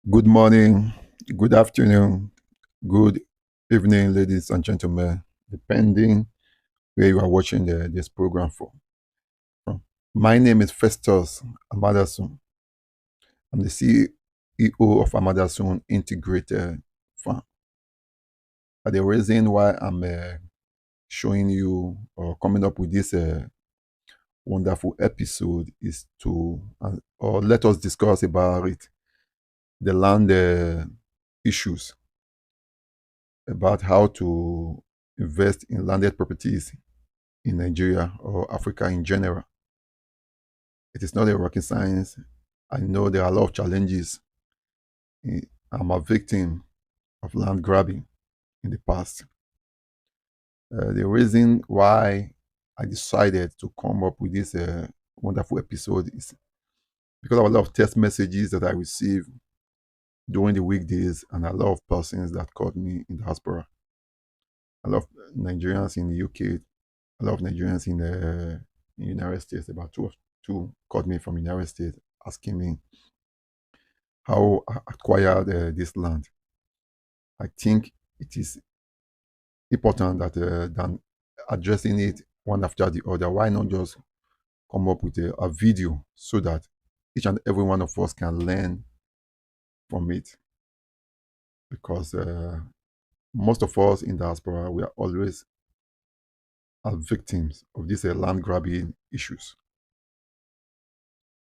Good morning, good afternoon, good evening, ladies and gentlemen, depending where you are watching this program from. My name is Festus Amadasun. I'm the CEO of Amadasun Integrated Farm. And the reason why I'm showing you or coming up with this wonderful episode is or let us discuss about it, the land issues, about how to invest in landed properties in Nigeria or Africa in general. It is not a rocket science. I know there are a lot of challenges. I'm a victim of land grabbing in the past. The reason why I decided to come up with this wonderful episode is because of a lot of text messages that I received during the weekdays and a lot of persons that called me in the diaspora. A lot of Nigerians in the UK, a lot of Nigerians in the United States, about two called me from United States asking me how I acquired this land. I think it is important that than addressing it one after the other. Why not just come up with a video so that each and every one of us can learn from it? Because most of us in diaspora, we are always victims of these land grabbing issues.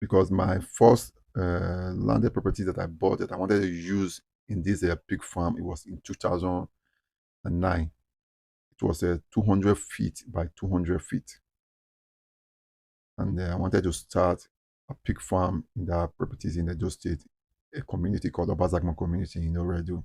Because my first landed property that I bought that I wanted to use in this pig farm, it was in 2009. It was 200 feet by 200 feet. And I wanted to start a pig farm in the properties in Edo State, a community called Obazagman community in Oredo.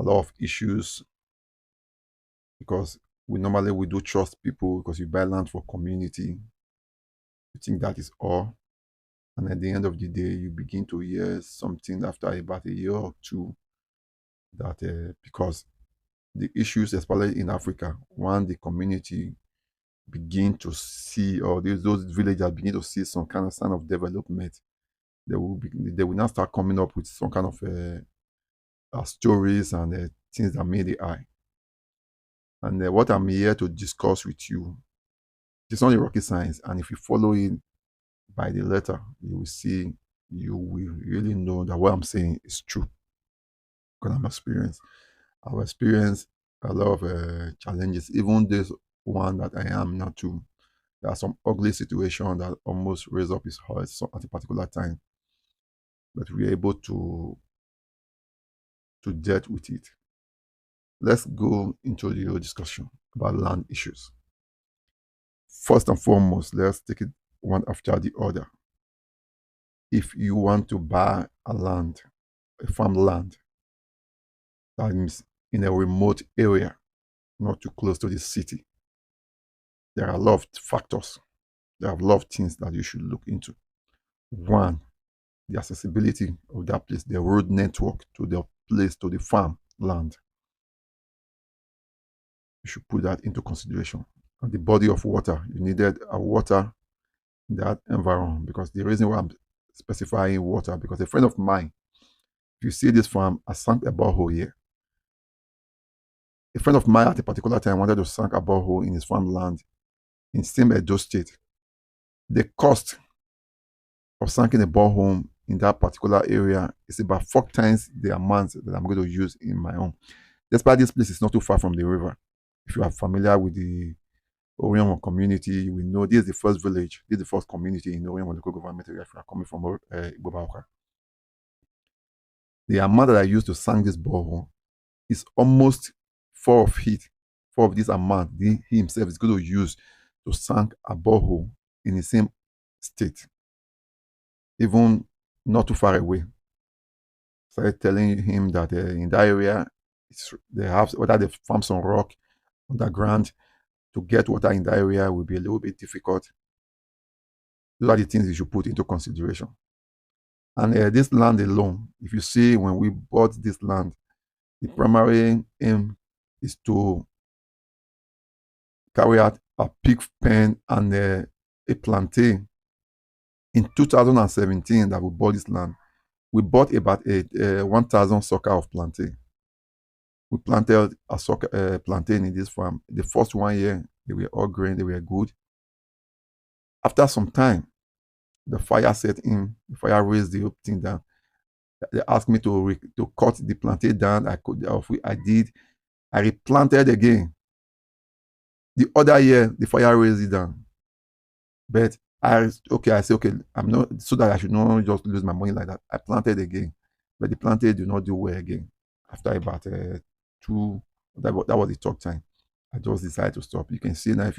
A lot of issues because we do trust people because you buy land for community. You think that is all. And at the end of the day, you begin to hear something after about a year or two that because the issues, especially in Africa, when the community begin to see, or those villagers begin to see some kind of sign of development, they will now start coming up with some kind of stories and things that meet the eye. And what I'm here to discuss with you, it's not a rocket science, and if you follow it by the letter, you will see, you will really know that what I'm saying is true. Because I've experienced a lot of challenges, even this one that I am now too. There are some ugly situations that almost raise up his heart at a particular time, but we're able to deal with it. Let's go into the discussion about land issues. First and foremost, let's take it one after the other. If you want to buy a farmland, that means in a remote area, not too close to the city, there are a lot of factors. There are a lot of things that you should look into. One, the accessibility of that place, the road network to the place, to the farm land. You should put that into consideration. And the body of water, you needed a water in that environment, because the reason why I'm specifying water, because a friend of mine, if you see this farm, I sank a borehole here. A friend of mine at a particular time wanted to sink a borehole in his farmland in same Edo State. The cost of sinking a borehole in that particular area is about 4 times the amount that I'm going to use in my own. Despite this place is not too far from the river. If you are familiar with the Orion community, we know this is the first village, this is the first community in Orion local government area if you are coming from Igbobauka. The amount that I used to sink this borehole is almost four of this amount he himself is going to use to sink a borehole in the same state, even not too far away. Started telling him that in that area, they have whether they farm some rock underground to get water in that area will be a little bit difficult. Those are the things you should put into consideration. And this land alone, if you see when we bought this land, the primary aim is to carry out a pig pen and a plantain. In 2017 that we bought this land, we bought about 1,000 sucker of plantain. We planted a sucker plantain in this farm. The first 1 year, they were all green, they were good. After some time, the fire set in, the fire raised the whole thing down. They asked me to cut the plantain down. I did. I replanted again. The other year, the fire raised it down. But I said, okay, I'm not, so that I should not just lose my money like that. I planted again, but the planted did not do well again. After about that was the third time. I just decided to stop. You can see now, if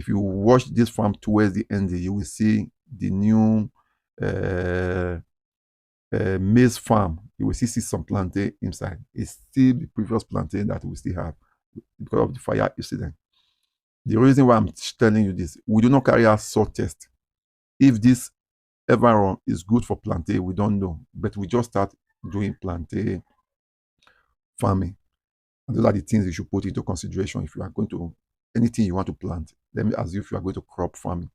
you watch this farm towards the end, you will see the new maize farm. You will see some plantain inside. It's still the previous plantain that we still have because of the fire incident. The reason why I'm telling you this, we do not carry out soil test. If this environment is good for plantain, we don't know. But we just start doing plantain farming. And those are the things you should put into consideration if you are going to, anything you want to plant. Let me as if you are going to crop farming.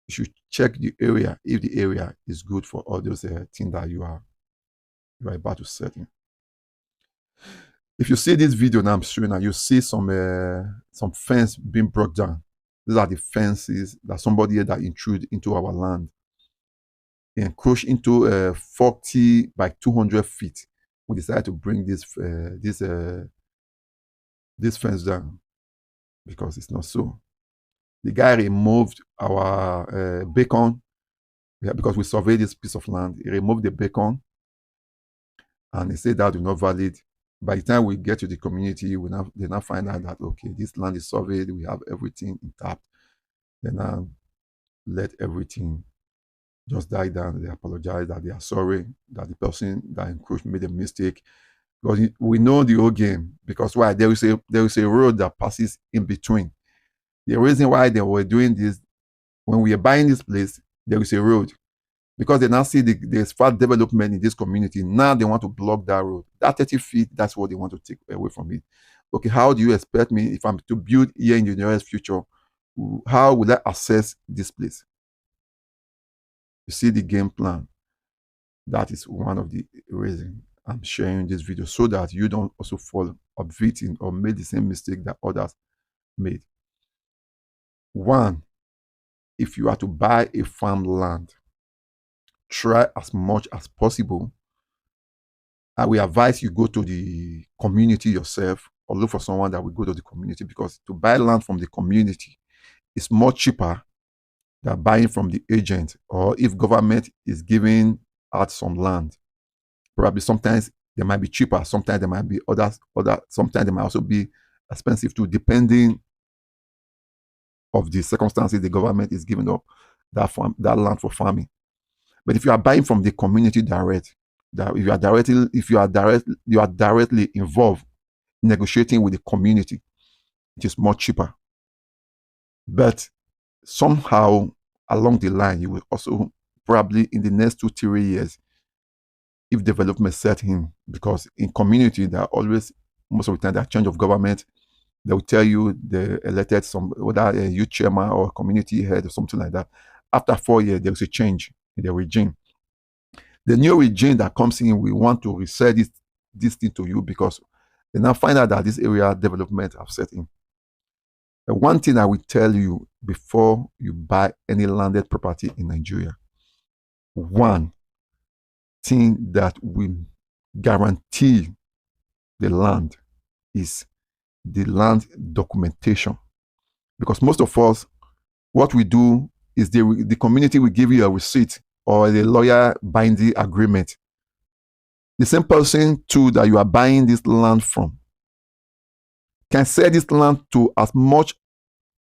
You should check the area, if the area is good for all those things that you are about to set in. If you see this video now I'm showing now, you see some fence being broke down. These are the fences that somebody that intrude into our land. They encroach into 40 by 200 feet. We decided to bring this fence down because it's not so. The guy removed our beacon because we surveyed this piece of land. He removed the beacon and he said that is not valid. By the time we get to the community, they now find out that, okay, this land is surveyed, we have everything intact. They now let everything just die down. They apologize that they are sorry, that the person that encroached made a mistake. Because we know the whole game. Because why? There is a road that passes in between. The reason why they were doing this, when we are buying this place, there is a road. Because they now see there's fast development in this community. Now they want to block that road. That 30 feet, that's what they want to take away from it. Okay, how do you expect me, if I'm to build here in the nearest future, how will I access this place? You see the game plan. That is one of the reasons I'm sharing this video, so that you don't also fall a victim or make the same mistake that others made. One, if you are to buy a farmland, try as much as possible. I will advise you go to the community yourself or look for someone that will go to the community, because to buy land from the community is more cheaper than buying from the agent, or if government is giving out some land. Probably sometimes they might be cheaper, sometimes there might be sometimes they might also be expensive too, depending of the circumstances the government is giving up that land for farming. But if you are buying from the community direct, that if you are directly involved in negotiating with the community, it is much cheaper. But somehow along the line, you will also probably in the next 2-3 years, if development set in, because in community there are always, most of the time, there are change of government. They will tell you they elected whether a youth chairman or community head or something like that. After 4 years, there is a change in the regime. The new regime that comes in, we want to resell this thing to you, because they now find out that this area development have set in. The one thing I will tell you before you buy any landed property in Nigeria, one thing that will guarantee the land is the land documentation. Because most of us, what we do is the community will give you a receipt or a lawyer binding agreement. The same person too that you are buying this land from can sell this land to as much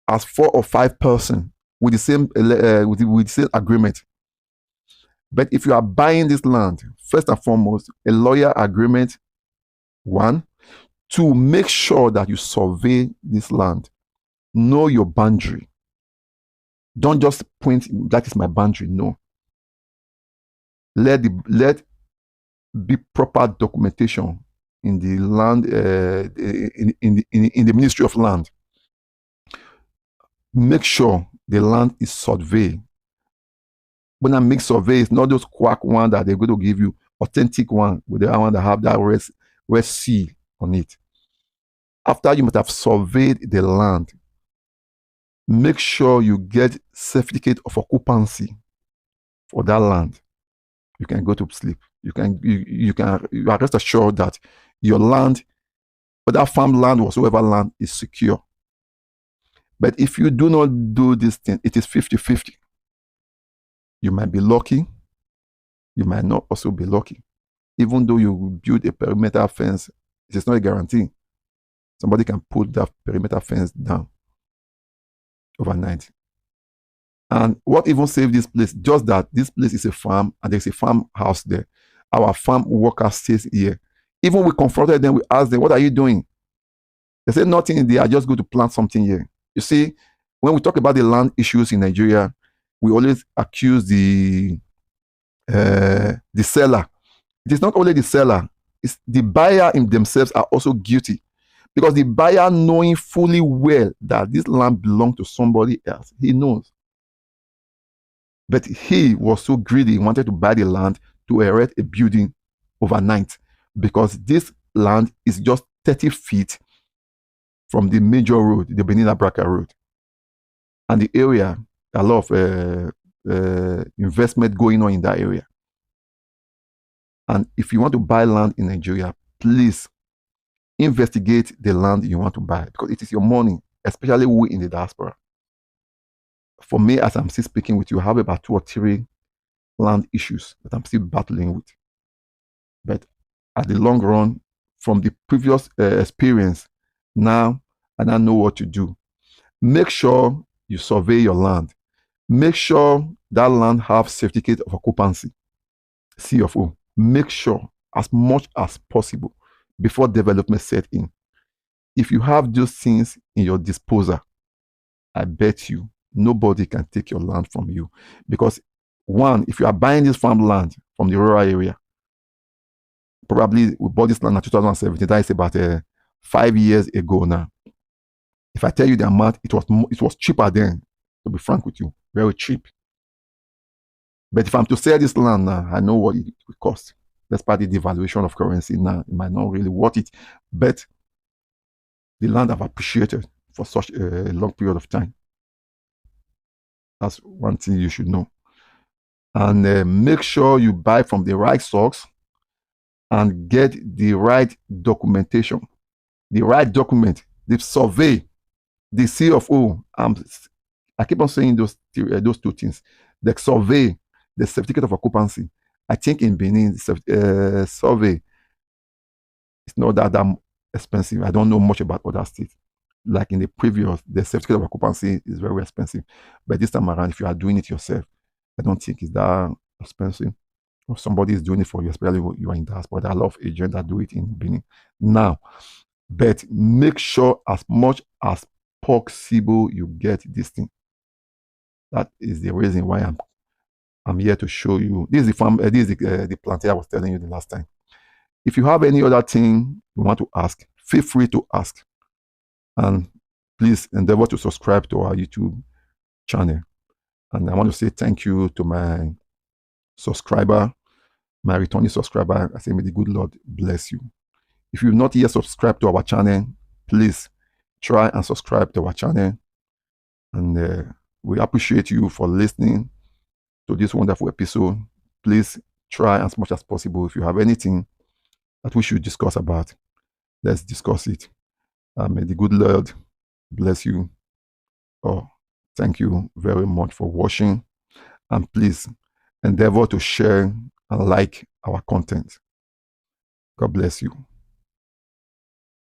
as 4 or 5 persons with the same with the same agreement. But if you are buying this land, first and foremost, a lawyer agreement, one. To make sure that you survey this land, know your boundary. Don't just point, that is my boundary. No. Let be proper documentation in the land, in the Ministry of Land. Make sure the land is surveyed. When I make surveys, not those quack one that they're going to give you, authentic one with the one that have that red seal on it. After you must have surveyed the land, make sure you get certificate of occupancy for that land. You can go to sleep. You are rest assured that your land, whether farmland or whatsoever land, is secure. But if you do not do this thing, it is 50-50. You might be lucky, you might not also be lucky. Even though you build a perimeter fence, it is not a guarantee. Somebody can put that perimeter fence down overnight. And what even saved this place? Just that this place is a farm and there's a farmhouse there. Our farm worker stays here. Even we confronted them, we asked them, what are you doing? They said nothing, they are just going to plant something here. You see, when we talk about the land issues in Nigeria, we always accuse the seller. It is not only the seller, it's the buyer in themselves are also guilty. Because the buyer, knowing fully well that this land belongs to somebody else, he knows. But he was so greedy, he wanted to buy the land to erect a building overnight, because this land is just 30 feet from the major road, the Benin-Abraka road. And the area, a lot of investment going on in that area. And if you want to buy land in Nigeria, please investigate the land you want to buy, because it is your money, especially we in the diaspora. For me, as I'm still speaking with you, I have about 2 or 3 land issues that I'm still battling with. But at the long run, from the previous experience, now I know what to do. Make sure you survey your land. Make sure that land have certificate of occupancy, CFO. Make sure as much as possible before development set in. If you have those things in your disposal, I bet you nobody can take your land from you. Because one, if you are buying this farmland from the rural area, probably we bought this land in 2017, that is about 5 years ago now. If I tell you the amount, it was cheaper then, to be frank with you, very cheap. But if I'm to sell this land now, I know what it will cost. Despite the devaluation of currency now, it might not really worth it. But the land have appreciated for such a long period of time. That's one thing you should know. And make sure you buy from the right source and get the right documentation. The right document, the survey, the CFO. I keep on saying those 2 things. The survey, the certificate of occupancy. I think in Benin, survey is not that expensive. I don't know much about other states. Like in the previous, the certificate of occupancy is very expensive. But this time around, if you are doing it yourself, I don't think it's that expensive. Or somebody is doing it for you, especially when you are in diaspora. There are a lot of agents that do it in Benin now. But make sure as much as possible you get this thing. That is the reason why I'm here to show you. This is the farm. This is the plantain I was telling you the last time. If you have any other thing you want to ask, feel free to ask. And please endeavor to subscribe to our YouTube channel. And I want to say thank you to my subscriber, my returning subscriber. I say, may the good Lord bless you. If you've not yet subscribed to our channel, please try and subscribe to our channel. And we appreciate you for listening to this wonderful episode. Please try as much as possible. If you have anything that we should discuss about, let's discuss it. May the good Lord bless you. Oh, thank you very much for watching. And please endeavor to share and like our content. God bless you.